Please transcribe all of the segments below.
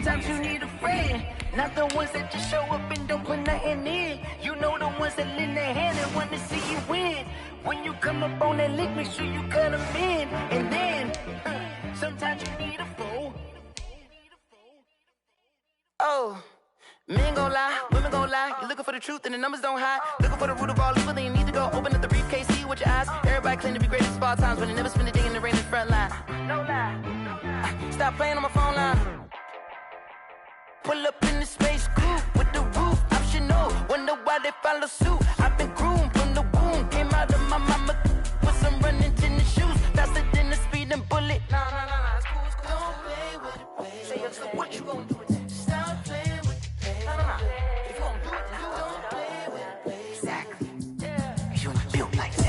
Sometimes you need a friend, not the ones that just show up and don't put nothing in. You know the ones that lend their hand and want to see you win. When you come up on that lick, make sure you cut them in. And then, sometimes you need a fool. Oh, men gon' lie, women gon' lie. You're looking for the truth and the numbers don't hide. Looking for the root of all evil, then you need to go open up the briefcase, see with your eyes. Everybody claim to be greatest of all times, but they never spend a day in the rain in the front line. No lie, no lie. Stop playing on my phone line. Pull up in the space coupe with the roof optional. Wonder why they follow suit. I've been groomed from the womb. Came out of my mama with some running tennis shoes. Faster than the speeding bullet. Nah, it's cool, it's cool. Don't play with it, baby. Say, what you gonna do? Stop playing with it, baby. Nah. If you gonna do it, you don't play with it, baby. Exactly. Yeah. You ain't built like that.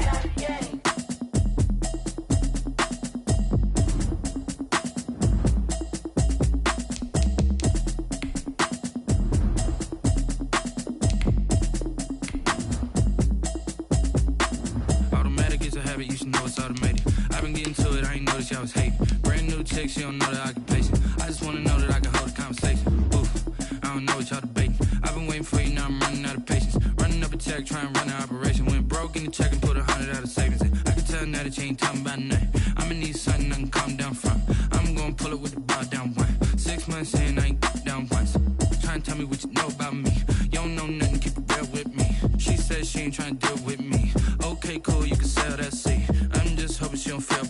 You should know it's automated. I've been getting to it, I ain't noticed y'all was hating. Brand new chick, she don't know the occupation. I just wanna know that I can hold a conversation. Oof, I don't know what y'all debating. I've been waiting for you, now I'm running out of patience. Running up a check, trying to run an operation. Went broke in the check and put 100 out of savings in. I can tell now that you ain't talking about nothing. I'ma need something I can calm down from. I'm gonna pull it with the bar down one. 6 months in, I ain't down once. Trying to tell me what you know about me. You don't know nothing, keep it real with me. She said she ain't trying to deal with me. Okay, cool, you can sell that seat. I'm just hoping she don't fail.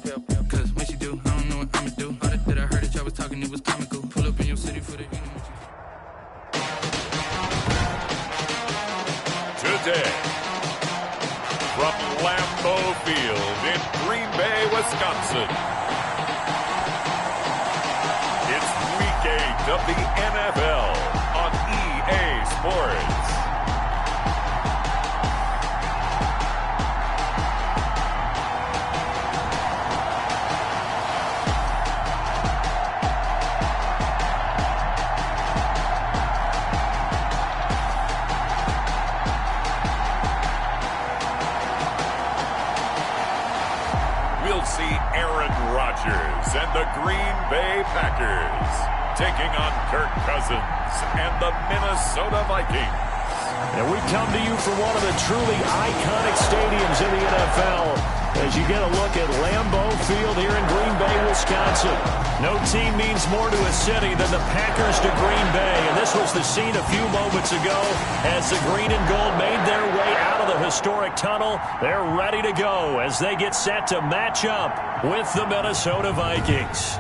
Cause when she do, I don't know what I'ma do. All that I heard that y'all was talking, it was comical. Pull up in your city for the Today, from Lambeau Field in Green Bay, Wisconsin, it's Week 8 of the NFL on EA Sports. And the Green Bay Packers taking on Kirk Cousins and the Minnesota Vikings. And we come to you from one of the truly iconic stadiums in the NFL as you get a look at Lambeau Field here in Green Bay, Wisconsin. No team means more to a city than the Packers to Green Bay, and this was the scene a few moments ago as the green and gold made their way out of the historic tunnel. They're ready to go as they get set to match up with the Minnesota Vikings.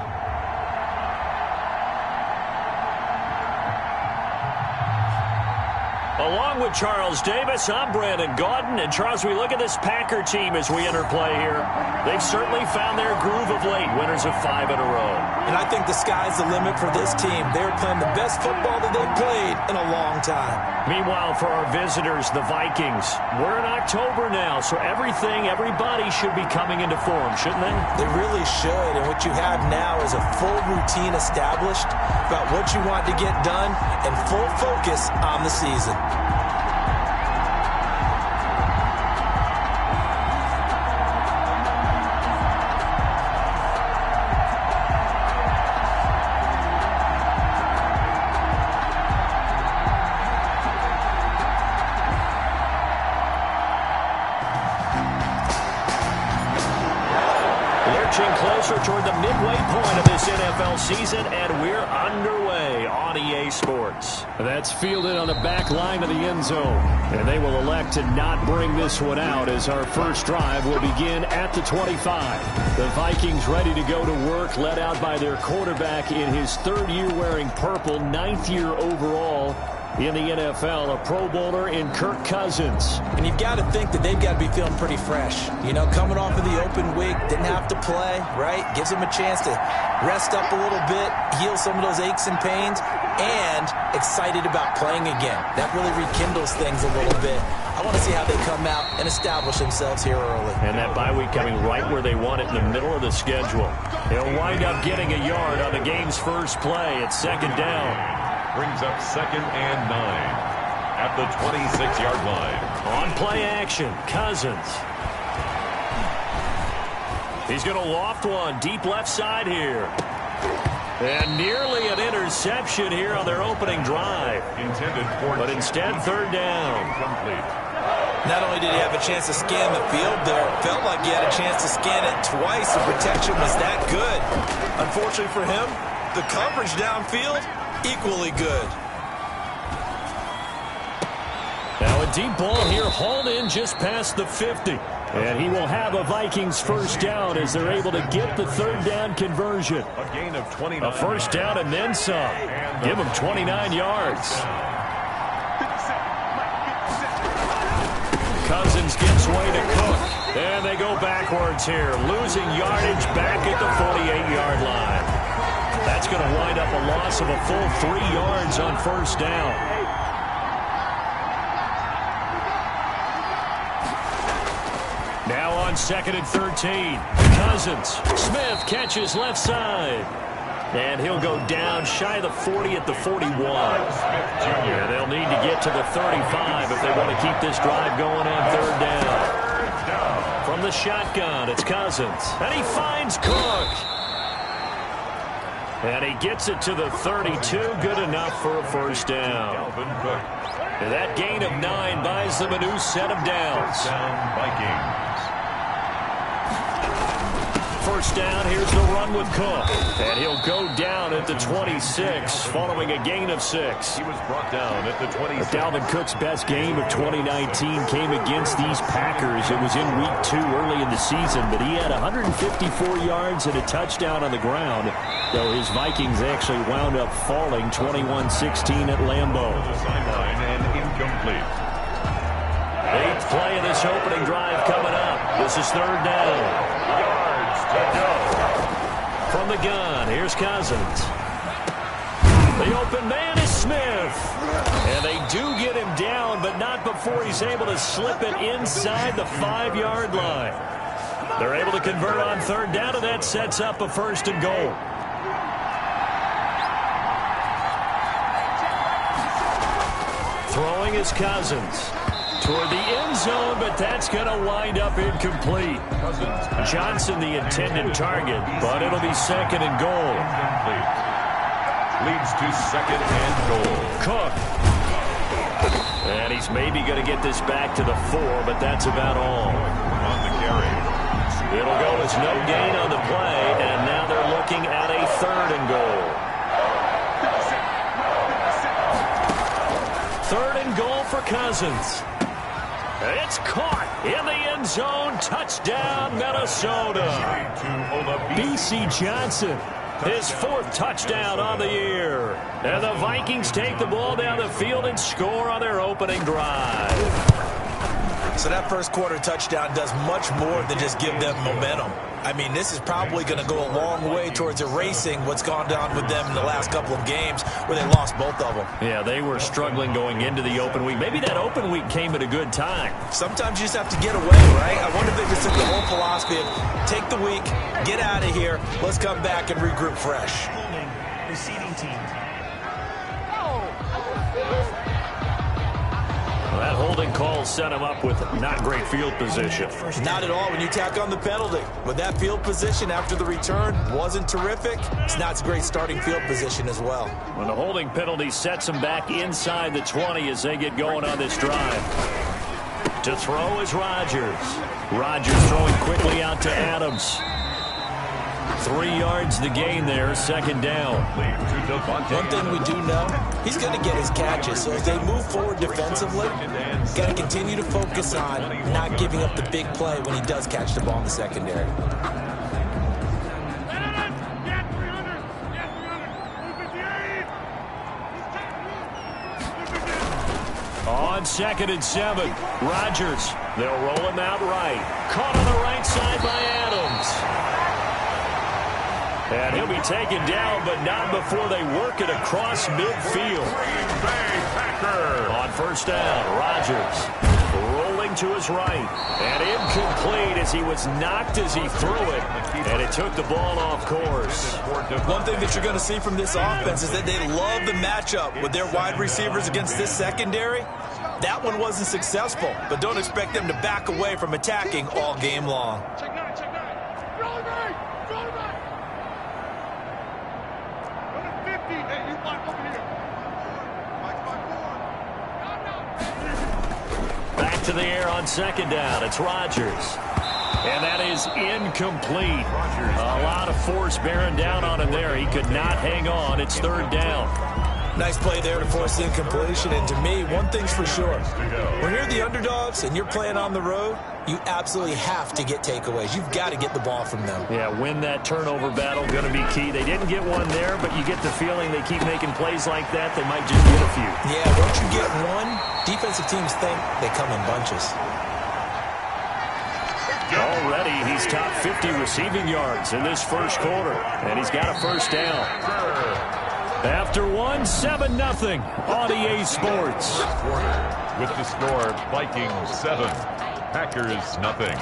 Along with Charles Davis, I'm Brandon Gaudin. And Charles, we look at this Packer team as we enter play here. They've certainly found their groove of late, winners of 5 in a row. And I think the sky's the limit for this team. They're playing the best football that they've played in a long time. Meanwhile, for our visitors, the Vikings, we're in October now, so everybody should be coming into form, shouldn't they? They really should, and what you have now is a full routine established about what you want to get done and full focus on the season. Closer toward the midway point of this NFL season, and we're underway on EA Sports. That's fielded on the back line of the end zone, and they will elect to not bring this one out as our first drive will begin at the 25. The Vikings ready to go to work, led out by their quarterback in his 3rd year wearing purple, 9th year overall in the NFL, a Pro Bowler in Kirk Cousins. And you've got to think that they've got to be feeling pretty fresh. You know, coming off of the open week, didn't have to play, right? Gives them a chance to rest up a little bit, heal some of those aches and pains, and excited about playing again. That really rekindles things a little bit. I want to see how they come out and establish themselves here early. And that bye week coming right where they want it in the middle of the schedule. They'll wind up getting a yard on the game's first play at 2nd down. Brings up 2nd and 9 at the 26-yard line. On play action, Cousins. He's going to loft one deep left side here. And nearly an interception here on their opening drive. But instead, third down. Not only did he have a chance to scan the field there, felt like he had a chance to scan it twice. The protection was that good. Unfortunately for him, the coverage downfield, equally good. Now a deep ball here, hauled in just past the 50. And he will have a Vikings first down as they're able to get the third down conversion. A gain of 29. A first down and then some. Give him 29 yards. Cousins gives way to Cook. And they go backwards here, losing yardage back at the 48-yard line. That's going to wind up a loss of a full 3 yards on first down. Now on 2nd and 13. Cousins. Smith catches left side. And he'll go down shy of the 40 at the 41. And they'll need to get to the 35 if they want to keep this drive going on third down. From the shotgun, it's Cousins. And he finds Cook. And he gets it to the 32. Good enough for a first down. And that gain of 9 buys them a new set of downs. Vikings. First down, here's the run with Cook. And he'll go down at the 26 following a gain of 6. He was brought down at the 26. Dalvin Cook's best game of 2019 came against these Packers. It was in week 2 early in the season, but he had 154 yards and a touchdown on the ground, though his Vikings actually wound up falling 21-16 at Lambeau. Sideline and incomplete. 8th play of this opening drive coming up. This is third down. From the gun, here's Cousins. The open man is Smith. And they do get him down, but not before he's able to slip it inside the 5-yard line. They're able to convert on third down, and that sets up a first and goal. Throwing is Cousins. Toward the end zone, but that's going to wind up incomplete. Johnson the intended target, but it'll be second and goal. Incomplete. Leads to second and goal. Cook. And he's maybe going to get this back to the 4, but that's about all. On the carry. It'll go as no gain on the play, and now they're looking at a third and goal. Third and goal for Cousins. It's caught in the end zone. Touchdown, Minnesota. B.C. Johnson, his 4th touchdown on the year. And the Vikings take the ball down the field and score on their opening drive. So that first quarter touchdown does much more than just give them momentum. I mean, this is probably going to go a long way towards erasing what's gone down with them in the last couple of games where they lost both of them. Yeah, they were struggling going into the open week. Maybe that open week came at a good time. Sometimes you just have to get away, right? I wonder if they just took the whole philosophy of take the week, get out of here, let's come back and regroup fresh. Receiving team. That holding call set him up with not great field position. Not at all when you tack on the penalty. But that field position after the return wasn't terrific. It's not a great starting field position as well. When the holding penalty sets him back inside the 20 as they get going on this drive. To throw is Rodgers. Rodgers throwing quickly out to Adams. 3 yards the gain there, second down. One thing we do know, he's going to get his catches. So as they move forward defensively, got to continue to focus on not giving up the big play when he does catch the ball in the secondary. On 2nd and 7, Rodgers. They'll roll him out right. Caught on the right side by Adams. And he'll be taken down, but not before they work it across midfield. Green Bay Packers. On first down, Rodgers rolling to his right. And incomplete as he was knocked as he threw it. And it took the ball off course. One thing that you're going to see from this offense is that they love the matchup with their wide receivers against this secondary. That one wasn't successful, but don't expect them to back away from attacking all game long. to the air on second down. It's Rodgers. And that is incomplete. A lot of force bearing down on him there. He could not hang on. It's third down. Nice play there to force the incompletion. And to me, one thing's for sure. When you're the underdogs and you're playing on the road, you absolutely have to get takeaways. You've got to get the ball from them. Yeah, win that turnover battle, going to be key. They didn't get one there, but you get the feeling they keep making plays like that, they might just get a few. Yeah, once you get one, defensive teams think they come in bunches. Already, he's top 50 receiving yards in this first quarter, and he's got a first down. After one, 7-0 on EA Sports. With the score, Vikings 7, Packers nothing.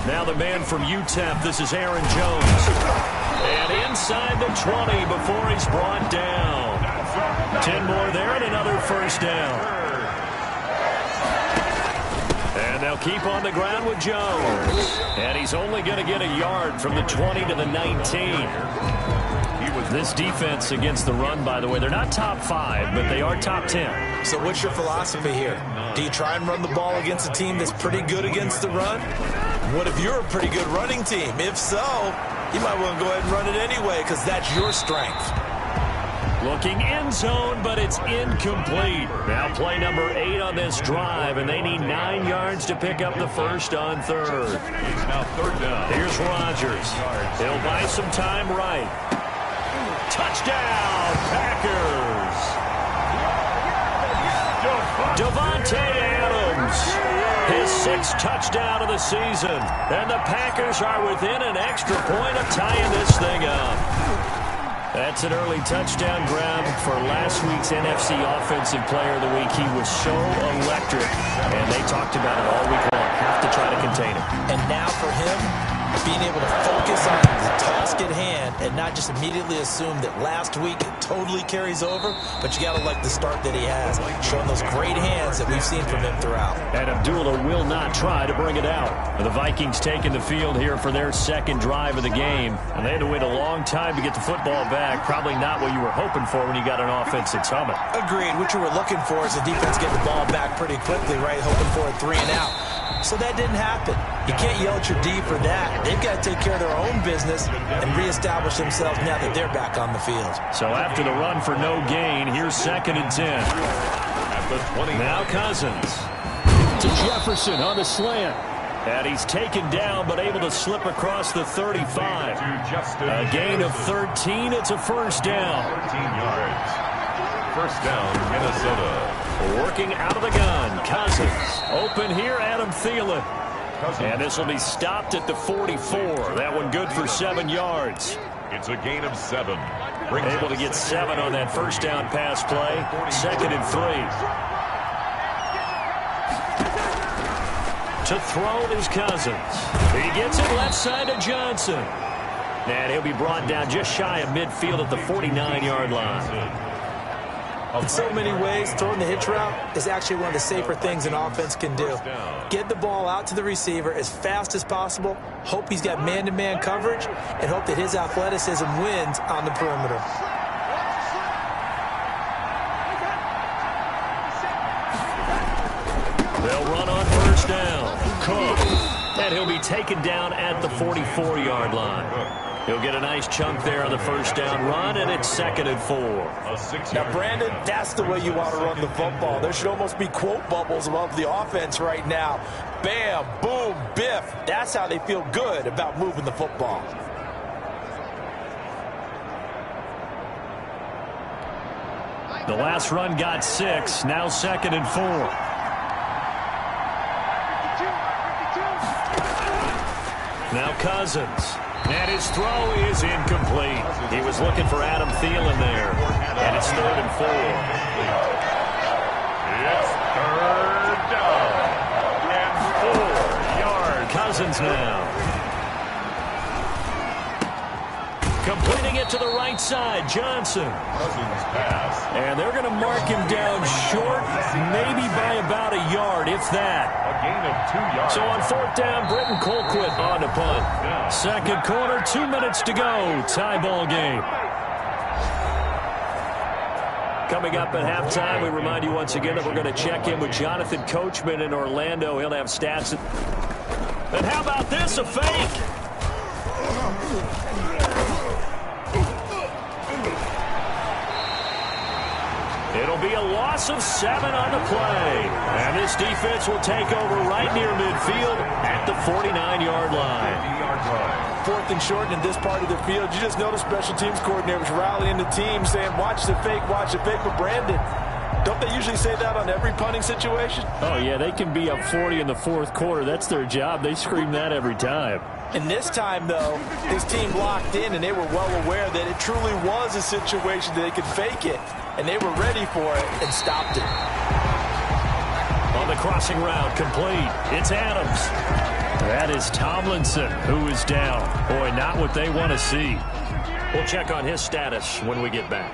Now the man from UTEP, this is Aaron Jones. And inside the 20 before he's brought down. 10 more there and another first down. And they'll keep on the ground with Jones. And he's only going to get a yard from the 20 to the 19. This defense against the run, by the way, they're not top 5, but they are top 10. So what's your philosophy here? Do you try and run the ball against a team that's pretty good against the run? What if you're a pretty good running team? If so, you might want to go ahead and run it anyway because that's your strength. Looking end zone, but it's incomplete. Now play number 8 on this drive, and they need 9 yards to pick up the first on third. He's now third down. Here's Rodgers. He'll buy some time right. Touchdown, Packers. Davante Adams, his 6th touchdown of the season. And the Packers are within an extra point of tying this thing up. That's an early touchdown grab for last week's NFC Offensive Player of the Week. He was so electric, and they talked about it all week long. Have to try to contain him. And now for him, being able to focus on the task at hand and not just immediately assume that last week it totally carries over, but you got to like the start that he has, showing those great hands that we've seen from him throughout. And Abdullah will not try to bring it out. The Vikings taking the field here for their second drive of the game, and they had to wait a long time to get the football back. Probably not what you were hoping for when you got an offense that's humming. Agreed. What you were looking for is the defense getting the ball back pretty quickly, right? Hoping for a 3 and out. So that didn't happen. You can't yell at your D for that. They've got to take care of their own business and reestablish themselves now that they're back on the field. So after the run for no gain, here's 2nd and 10. At the 20. Now Cousins. To Jefferson on the slant. And he's taken down but able to slip across the 35. A gain of 13. It's a first down. 13 yards. First down, Minnesota. Working out of the gun, Cousins. Open here, Adam Thielen. And this will be stopped at the 44. That one good for 7 yards. It's a gain of 7. Able to get 7 on that first down pass play. 2nd and 3. To throw is Cousins. He gets it left side to Johnson. And he'll be brought down just shy of midfield at the 49-yard line. In so many ways, throwing the hitch route is actually one of the safer things an offense can do. Get the ball out to the receiver as fast as possible, hope he's got man-to-man coverage, and hope that his athleticism wins on the perimeter. They'll run on first down. Cook. And he'll be taken down at the 44-yard line. He'll get a nice chunk there on the first down run, and it's 2nd and 4. Now, Brandon, that's the way you want to run the football. There should almost be quote bubbles above the offense right now. Bam, boom, biff. That's how they feel good about moving the football. The last run got 6, now 2nd and 4. Now Cousins. And his throw is incomplete. He was looking for Adam Thielen there. And it's 3rd and 4. It's 3rd down and 4 yards. Cousins now. Completing it to the right side, Johnson. And they're going to mark him down short, maybe by about a yard, if that. A gain of 2 yards. So on 4th down, Britton Colquitt on to punt. Second quarter, 2 minutes to go. Tie ball game. Coming up at halftime, we remind you once again that we're going to check in with Jonathan Coachman in Orlando. He'll have stats. And how about this, a fake? It'll be a loss of 7 on the play. And this defense will take over right near midfield at the 49-yard line. 4th and short in this part of the field. You just notice special teams coordinators rallying the team saying, watch the fake. But Brandon, don't they usually say that on every punting situation? Oh, yeah, they can be up 40 in the 4th quarter. That's their job. They scream that every time. And this time, though, this team locked in, and they were well aware that it truly was a situation that they could fake it. And they were ready for it and stopped it. On the crossing route, complete. It's Adams. That is Tomlinson, who is down. Boy, not what they want to see. We'll check on his status when we get back.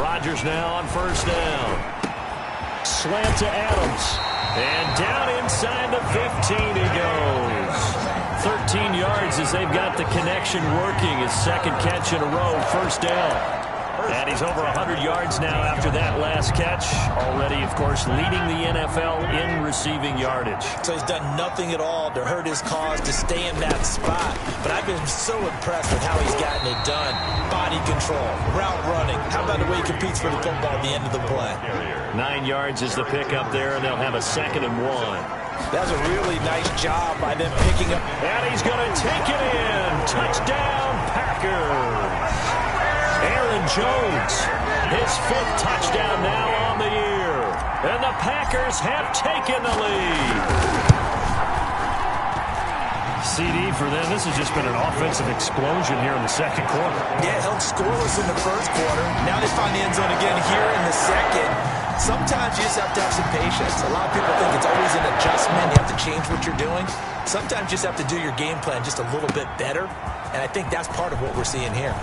Rodgers now on 1st down. Slant to Adams. And down inside the 15 he goes. 13 yards as they've got the connection working. His second catch in a row, 1st down. And he's over 100 yards now after that last catch. Already, of course, leading the NFL in receiving yardage. So he's done nothing at all to hurt his cause, to stay in that spot. But I've been so impressed with how he's gotten it done. Body control, route running. How about the way he competes for the football at the end of the play? 9 yards is the pickup there, and they'll have a 2nd and 1. That was a really nice job by them picking up. And he's going to take it in. Touchdown, Packers. Aaron Jones, his 5th touchdown now on the year. And the Packers have taken the lead. CD for them. This has just been an offensive explosion here in the 2nd quarter. Yeah, held scoreless in the 1st quarter. Now they find the end zone again here in the 2nd. Sometimes you just have to have some patience. A lot of people think it's always an adjustment. You have to change what you're doing. Sometimes you just have to do your game plan just a little bit better. And I think that's part of what we're seeing here.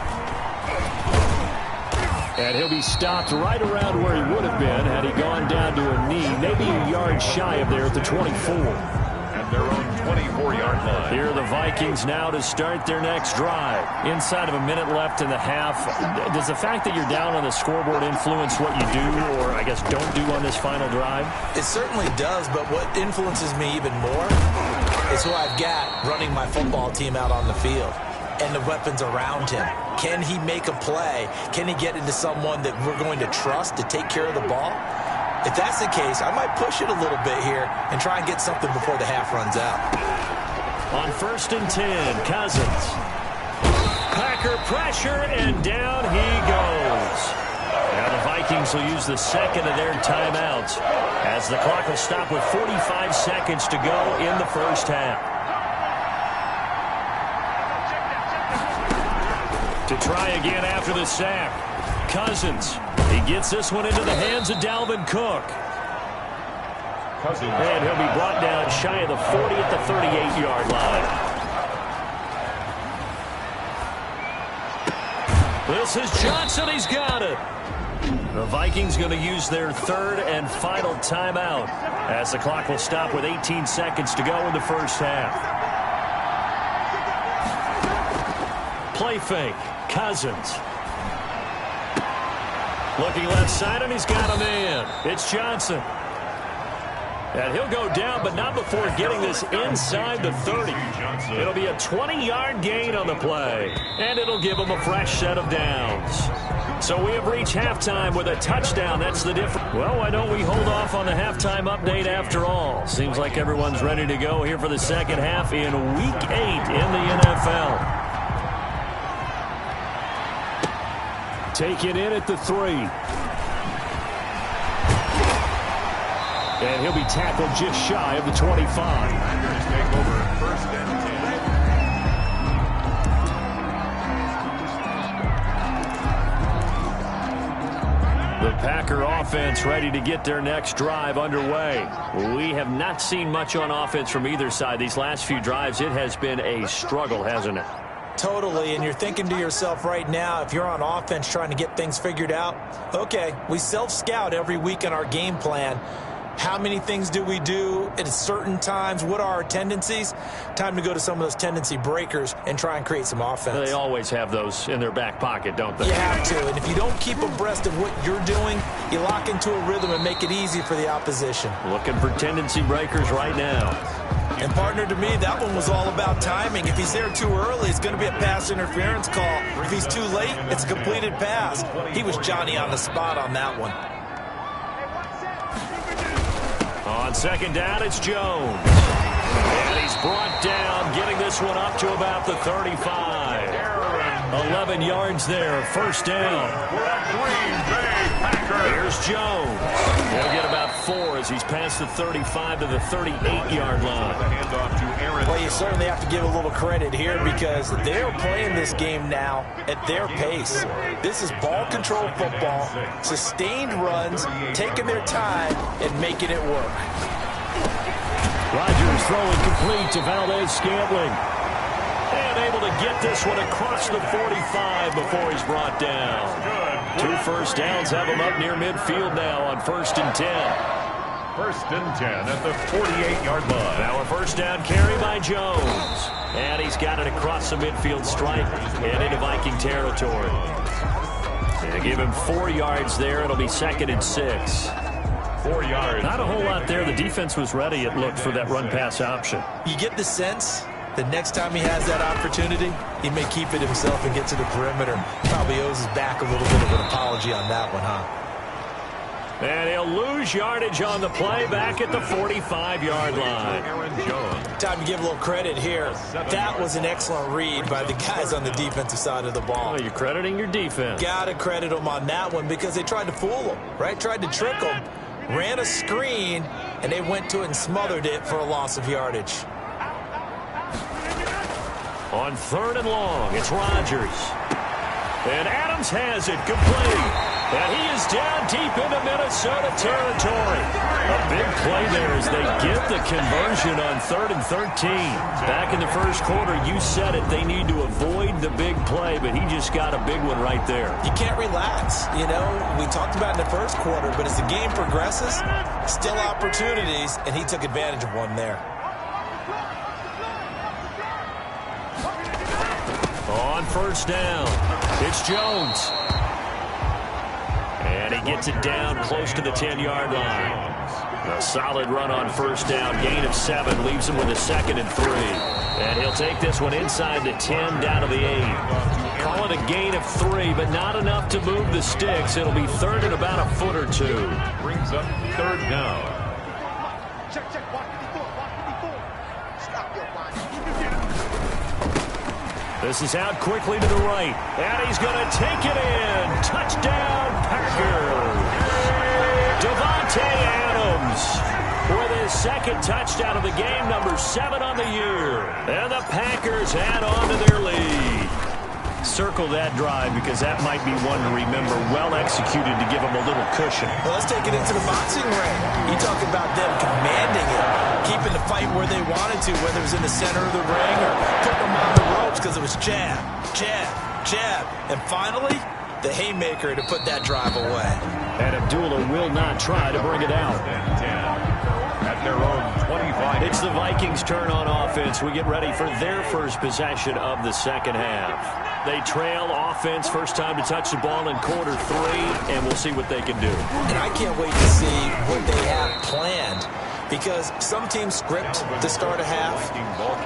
And he'll be stopped right around where he would have been had he gone down to a knee, maybe a yard shy of there at the 24. At their own 24-yard line. Here are the Vikings now to start their next drive. Inside of a minute left in the half. Does the fact that you're down on the scoreboard influence what you do, or I guess don't do on this final drive? It certainly does, but what influences me even more is who I've got running my football team out on the field and the weapons around him. Can he make a play? Can he get into someone that we're going to trust to take care of the ball? If that's the case, I might push it a little bit here and try and get something before the half runs out. On 1st and 10, Cousins. Packer pressure, and down he goes. Now the Vikings will use the 2nd of their timeouts as the clock will stop with 45 seconds to go in the 1st half. To try again after the sack. Cousins. He gets this one into the hands of Dalvin Cook. And he'll be brought down shy of the 40 at the 38-yard line. This is Johnson. He's got it. The Vikings going to use their 3rd and final timeout as the clock will stop with 18 seconds to go in the 1st half. Play fake. Cousins. Looking left side, and he's got him in. It's Johnson. And he'll go down, but not before getting this inside the 30. It'll be a 20-yard gain on the play, and it'll give him a fresh set of downs. So we have reached halftime with a touchdown. That's the difference. Well, why don't we hold off on the halftime update after all? Seems like everyone's ready to go here for the 2nd half in Week 8 in the NFL. Taken in at the 3. And he'll be tackled just shy of the 25. Packers take over 1st and 10. The Packer offense ready to get their next drive underway. We have not seen much on offense from either side. These last few drives, it has been a struggle, hasn't it? Totally, and you're thinking to yourself right now, if you're on offense trying to get things figured out, okay, we self-scout every week in our game plan. How many things do we do at certain times? What are our tendencies? Time to go to some of those tendency breakers and try and create some offense. They always have those in their back pocket, don't they? You have to, and if you don't keep abreast of what you're doing, you lock into a rhythm and make it easy for the opposition. Looking for tendency breakers right now. And partner, to me, that one was all about timing. If he's there too early, it's going to be a pass interference call. If he's too late, it's a completed pass. He was Johnny on the spot on that one. On second down, it's Jones. And he's brought down, getting this one up to about the 35. 11 yards there, first down. Here's Jones. He'll get about 4 as he's past the 35 to the 38-yard line. Well, you certainly have to give a little credit here because they're playing this game now at their pace. This is ball control football, sustained runs, taking their time and making it work. Rodgers throwing complete to Valdez-Scantling. And able to get this one across the 45 before he's brought down. 2 first downs have him up near midfield now on 1st and 10. 1st and 10 at the 48-yard line. Now a first down carry by Jones. And he's got it across the midfield stripe and into Viking territory. They give him 4 yards there. It'll be 2nd and 6. 4 yards. Not a whole lot there. The defense was ready, it looked, for that run-pass option. You get the sense the next time he has that opportunity, he may keep it himself and get to the perimeter. Probably owes his back a little bit of an apology on that one, huh? And he'll lose yardage on the play back at the 45-yard line. Time to give a little credit here. That was an excellent read by the guys on the defensive side of the ball. Oh, you're crediting your defense. Got to credit them on that one because they tried to fool him, right? Tried to trick him, ran a screen, and they went to it and smothered it for a loss of yardage. On 3rd and long, it's Rodgers. And Adams has it complete. And he is down deep into Minnesota territory. A big play there as they get the conversion on 3rd and 13. Back in the first quarter, you said it, they need to avoid the big play, but he just got a big one right there. You can't relax. You know, we talked about in the first quarter, but as the game progresses, still opportunities, and he took advantage of one there. On 1st down, it's Jones. And he gets it down close to the 10-yard line. A solid run on 1st down, gain of 7, leaves him with a 2nd and 3. And he'll take this one inside the 10, down to the 8. Call it a gain of 3, but not enough to move the sticks. It'll be 3rd and about a foot or 2. Brings up 3rd down. This is out quickly to the right. And he's going to take it in. Touchdown, Packers. Davante Adams with his 2nd touchdown of the game, number 7 on the year. And the Packers add on to their lead. Circle that drive because that might be one to remember. Well executed to give them a little cushion. Well, let's take it into the boxing ring. You talk about them commanding it, keeping the fight where they wanted to, whether it was in the center of the ring or putting them on the ropes because it was jab, jab, jab. And finally, the haymaker to put that drive away. And Abdullah will not try to bring it out. At their own 25. It's the Vikings' turn on offense. We get ready for their first possession of the second half. They trail offense, first time to touch the ball in quarter 3, and we'll see what they can do. And I can't wait to see what they have planned. Because some teams script to start a half.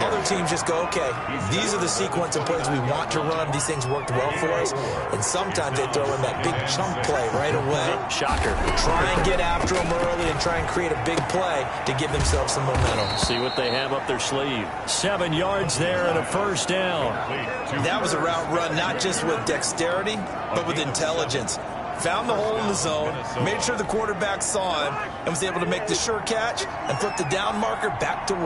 Other teams just go, okay, these are the sequence of plays we want to run. These things worked well for us. And sometimes they throw in that big chunk play right away. Shocker. Try and get after them early and try and create a big play to give themselves some momentum. See what they have up their sleeve. 7 yards there and a first down. That was a route run not just with dexterity, but with intelligence. Found the hole in the zone, made sure the quarterback saw him, and was able to make the sure catch and flip the down marker back to 1.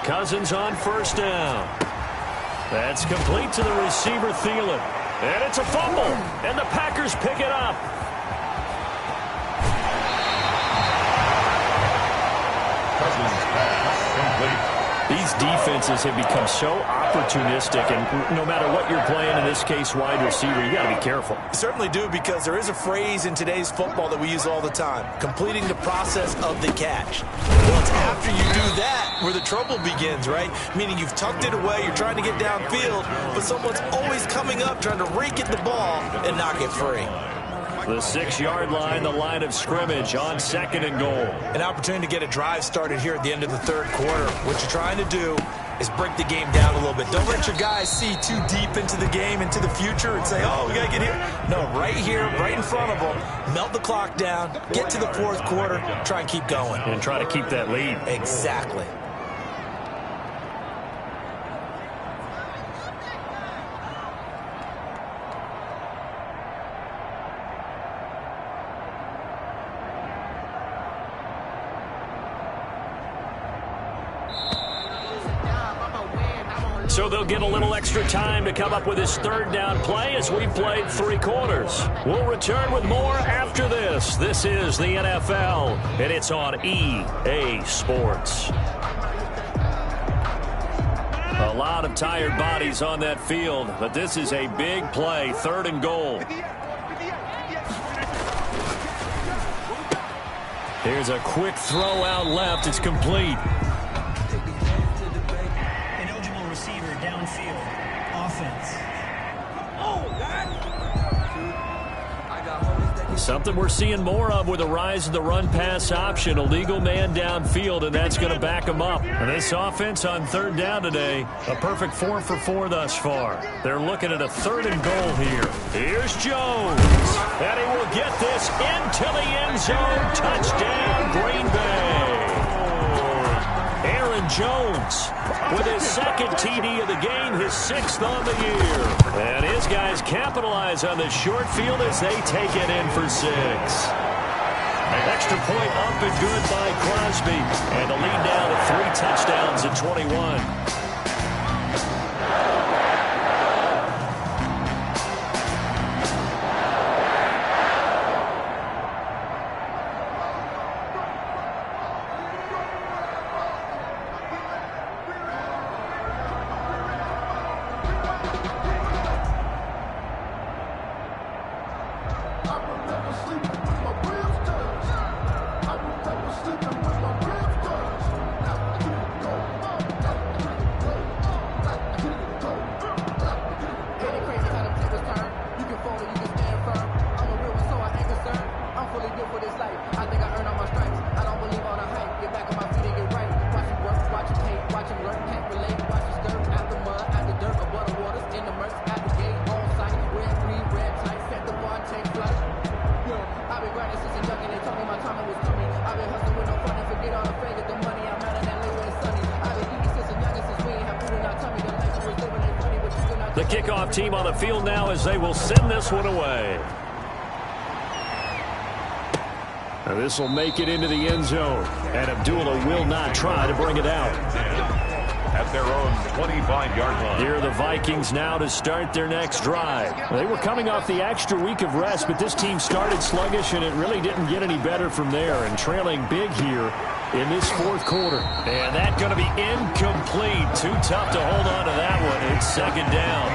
Cousins on first down. That's complete to the receiver, Thielen. And it's a fumble. And the Packers pick it up. Cousins pass complete. These defenses have become so opportunistic, and no matter what you're playing, in this case, wide receiver, you got to be careful. You certainly do, because there is a phrase in today's football that we use all the time: completing the process of the catch. Well, it's after you do that where the trouble begins, right? Meaning you've tucked it away, you're trying to get downfield, but someone's always coming up trying to rake at the ball and knock it free. The 6-yard line, the line of scrimmage on 2nd and goal. An opportunity to get a drive started here at the end of the third quarter. What you're trying to do is break the game down a little bit. Don't let your guys see too deep into the game, into the future, and say, oh, we got to get here. No, right here, right in front of them, melt the clock down, get to the fourth quarter, try and keep going. And try to keep that lead. Exactly. So they'll get a little extra time to come up with his 3rd down play as we played 3 quarters. We'll return with more after this. This is the NFL, and it's on EA Sports. A lot of tired bodies on that field, but this is a big play, 3rd and goal. Here's a quick throw out left. It's complete. Something we're seeing more of with the rise of the run-pass option. A legal man downfield, and that's going to back him up. And this offense on 3rd down today, a perfect 4 for 4 thus far. They're looking at a 3rd and goal here. Here's Jones. And he will get this into the end zone. Touchdown, Green Bay. Aaron Jones with his 2nd TD of the game, his 6th on the year. And his guys capitalize on the short field as they take it in for 6. An extra point up and good by Crosby. And the lead down to 3 touchdowns at 21. The kickoff team on the field now as they will send this one away. Now this will make it into the end zone. And Abdullah will not try to bring it out. At their own 25-yard line. Here are the Vikings now to start their next drive. They were coming off the extra week of rest, but this team started sluggish, and it really didn't get any better from there. And trailing big here in this fourth quarter. And that's going to be incomplete. Too tough to hold on to that one. It's 2nd down.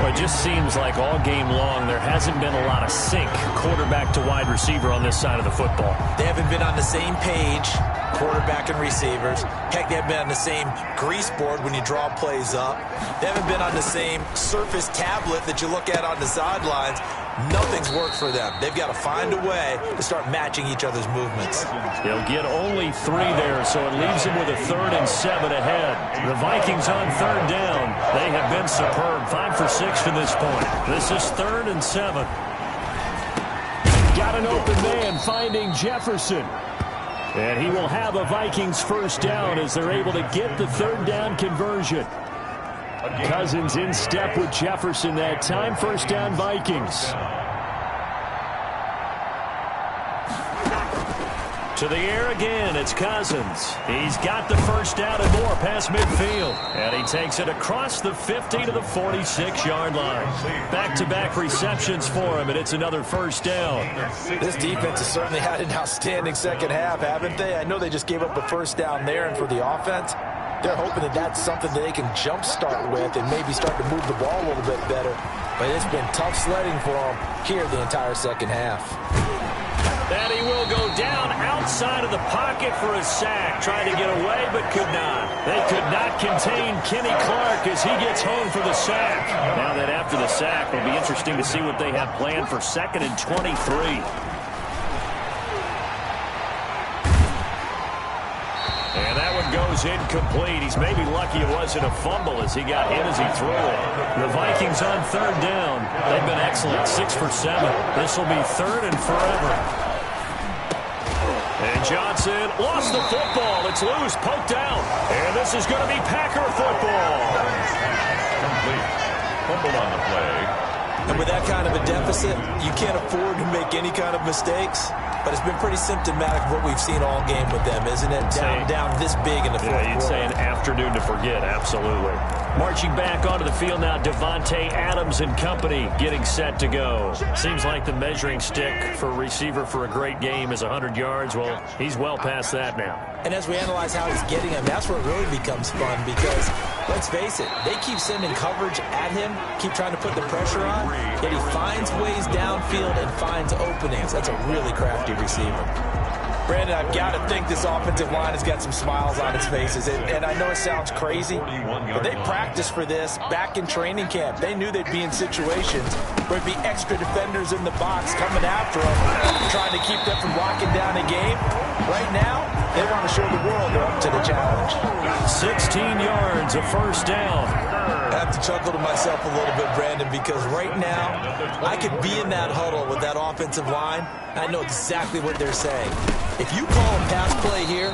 Well, it just seems like all game long there hasn't been a lot of sync quarterback to wide receiver on this side of the football. They haven't been on the same page, quarterback and receivers. Heck, they haven't been on the same grease board when you draw plays up. They haven't been on the same surface tablet that you look at on the sidelines. Nothing's worked for them. They've got to find a way to start matching each other's movements. They'll get only 3 there, so it leaves them with a 3rd and 7 ahead. The Vikings on 3rd down. They have been superb. 5 for 6 to this point. This is 3rd and 7. Got an open man finding Jefferson. And he will have a Vikings 1st down as they're able to get the 3rd down conversion. Cousins in step with Jefferson that time. 1st down Vikings. To the air again, it's Cousins. He's got the first down and more past midfield. And he takes it across the 50 to the 46-yard line. Back-to-back receptions for him, and it's another first down. This defense has certainly had an outstanding second half, haven't they? I know they just gave up a first down there, and for the offense, they're hoping that that's something that they can jumpstart with and maybe start to move the ball a little bit better. But it's been tough sledding for them here the entire second half. And he will go down outside of the pocket for a sack. Trying to get away, but could not. They could not contain Kenny Clark as he gets home for the sack. Now that after the sack, it'll be interesting to see what they have planned for 2nd and 23. And that one goes incomplete. He's maybe lucky it wasn't a fumble as he got hit as he threw it. The Vikings on 3rd down. They've been excellent, 6 for 7. This will be 3rd and forever. And Johnson lost the football. It's loose, poked out. And this is going to be Packer football. Complete. Fumble on the play. And with that kind of a deficit, you can't afford to make any kind of mistakes. But it's been pretty symptomatic of what we've seen all game with them, isn't it? Down this big in the fourth quarter. You'd say an afternoon to forget, absolutely. Marching back onto the field now, Devontae Adams and company getting set to go. Seems like the measuring stick for a receiver for a great game is 100 yards. Well, he's well past that now. And as we analyze how he's getting them, that's where it really becomes fun because, let's face it, they keep sending coverage at him, keep trying to put the pressure on, yet he finds ways downfield and finds openings. That's a really crafty receiver. Brandon, I've got to think this offensive line has got some smiles on its faces. And I know it sounds crazy, but they practiced for this back in training camp. They knew they'd be in situations where there'd be extra defenders in the box coming after them, trying to keep them from locking down a game. Right now, they want to show the world they're up to the challenge. 16 yards, a first down. I have to chuckle to myself a little bit, Brandon, because right now, I could be in that huddle with that offensive line. I know exactly what they're saying. If you call a pass play here,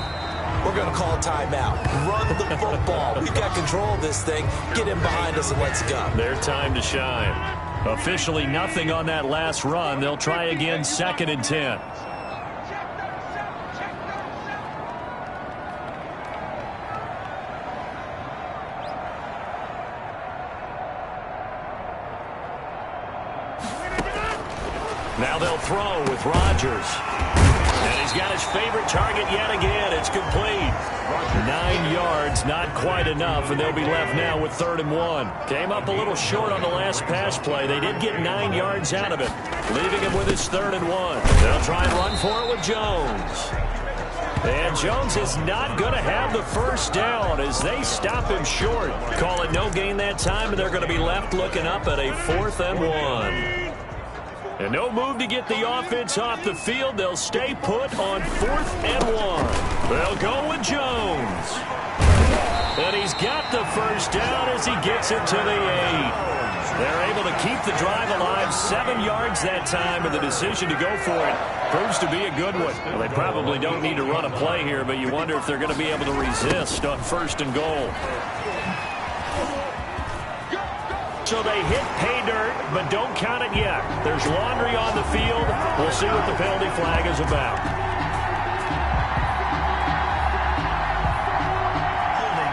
we're going to call a timeout. Run the football. We've got control of this thing. Get in behind us and let's go. Their time to shine. Officially nothing on that last run. They'll try again, 2nd and 10. Now they'll throw with Rodgers. And he's got his favorite target yet again. It's complete. 9 yards, not quite enough, and they'll be left now with 3rd and 1. Came up a little short on the last pass play. They did get 9 yards out of it, leaving him with his 3rd and 1. They'll try and run for it with Jones. And Jones is not going to have the first down as they stop him short. Call it no gain that time, and they're going to be left looking up at a 4th and 1. And no move to get the offense off the field. They'll stay put on 4th and 1. They'll go with Jones. And he's got the first down as he gets it to the 8. They're able to keep the drive alive, 7 yards that time, and the decision to go for it proves to be a good one. Well, they probably don't need to run a play here, but you wonder if they're going to be able to resist on 1st and goal. So they hit pay dirt, but don't count it yet. There's laundry on the field. We'll see what the penalty flag is about. Holding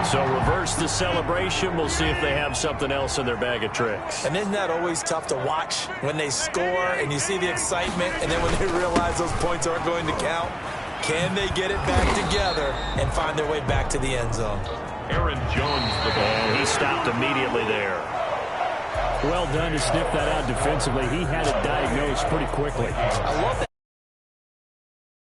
offense. So reverse the celebration. We'll see if they have something else in their bag of tricks. And isn't that always tough to watch when they score and you see the excitement and then when they realize those points aren't going to count? Can they get it back together and find their way back to the end zone? Aaron Jones, the ball. And he stopped immediately there. Well done to sniff that out defensively. He had it diagnosed pretty quickly. I love that.